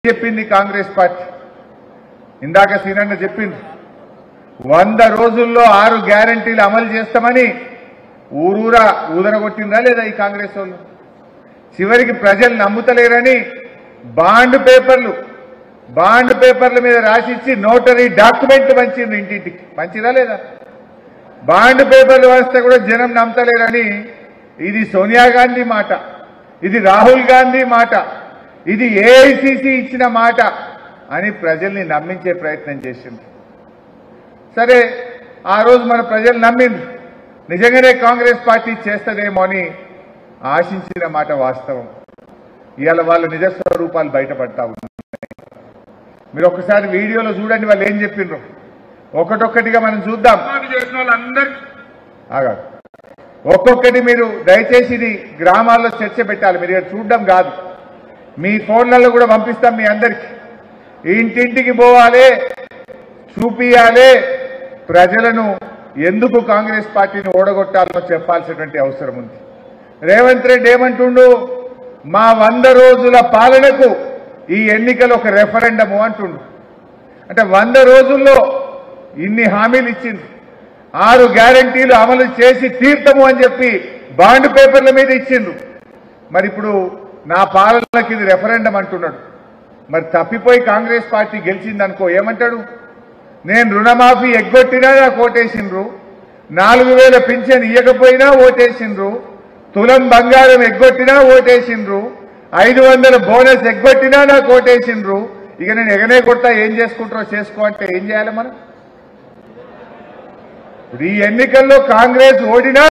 చెప్పింది కాంగ్రెస్ పార్టీ. ఇందాక సీనన్న చెప్పింది 100 రోజుల్లో 6 గ్యారెంటీలు అమలు చేస్తామని ఊరూరా ఊదరగొట్టిందా లేదా ఈ కాంగ్రెస్ వాళ్ళు? చివరికి ప్రజలు నమ్ముతలేరని బాండ్ పేపర్ల మీద రాసిచ్చి నోటరీ డాక్యుమెంట్ పంచింది, ఇంటింటికి పంచిదా లేదా? బాండ్ పేపర్లు వస్తే కూడా జనం నమ్మతలేరని ఇది సోనియా గాంధీ మాట, ఇది రాహుల్ గాంధీ మాట, ఇది ఏఐసిసి ఇచ్చిన మాట అని ప్రజల్ని నమ్మించే ప్రయత్నం చేసింది. సరే, ఆ రోజు మన ప్రజలు నమ్మింది, నిజంగానే కాంగ్రెస్ పార్టీ చేస్తదేమో అని ఆశించిన మాట వాస్తవం. ఇవాళ వాళ్ళ నిజ స్వరూపాలు బయటపడతా ఉన్నాయి. మీరు ఒక్కసారి వీడియోలో చూడండి వాళ్ళు ఏం చెప్పిండ్రు. ఒక్కొక్కటిగా మనం చూద్దాం. చేసిన వాళ్ళందరికీ ఒక్కొక్కటి మీరు దయచేసి ఇది గ్రామాల్లో చర్చ పెట్టాలి. మీరు ఇక్కడ చూడడం కాదు, మీ ఫోన్లలో కూడా పంపిస్తాం మీ అందరికీ. ఇంటింటికి పోవాలి, చూపియాలి, ప్రజలను ఎందుకు కాంగ్రెస్ పార్టీని ఓడగొట్టాలో చెప్పాల్సినటువంటి అవసరం ఉంది. రేవంత్ రెడ్డి ఏమంటుండు, మా 100 రోజుల పాలనకు ఈ ఎన్నికలు ఒక రెఫరెండము అంటుండు. అంటే 100 రోజుల్లో ఇన్ని హామీలు ఇచ్చింది, 6 గ్యారెంటీలు అమలు చేసి తీర్థము అని చెప్పి బాండ్ పేపర్ల మీద ఇచ్చిండ్రు. మరి ఇప్పుడు నా పాలనకి ఇది రెఫరెండం అంటున్నాడు. మరి తప్పిపోయి కాంగ్రెస్ పార్టీ గెలిచిందనుకో ఏమంటాడు? నేను రుణమాఫీ ఎగ్గొట్టినా నాకు ఓటేసిండ్రు, 4000 పింఛన్ ఇవ్వకపోయినా ఓటేసిండ్రు, తులం బంగారం ఎగ్గొట్టినా ఓటేసిండ్రు, 500 బోనస్ ఎగ్గొట్టినా నాకు ఓటేసిండ్రు. ఇక నేను ఎగనే కొడతా, ఏం చేసుకుంటారో చేసుకో అంటే ఏం చేయాలి మనం? ఈ ఎన్నికల్లో కాంగ్రెస్ ఓడినా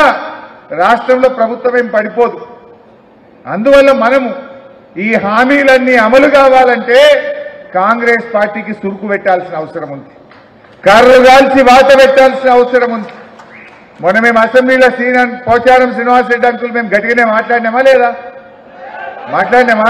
రాష్ట్రంలో ప్రభుత్వం ఏం పడిపోదు. అందువల్ల మనము ఈ హామీలన్నీ అమలు కావాలంటే కాంగ్రెస్ పార్టీకి సురుకు పెట్టాల్సిన అవసరం ఉంది, కర్రు కాల్చి వాత పెట్టాల్సిన అవసరం ఉంది. మొన్న మేము అసెంబ్లీలో పోచారం శ్రీనివాసరెడ్డి అంకుల్ మేము గట్టిగానే మాట్లాడినామా లేదా? మాట్లాడినామా?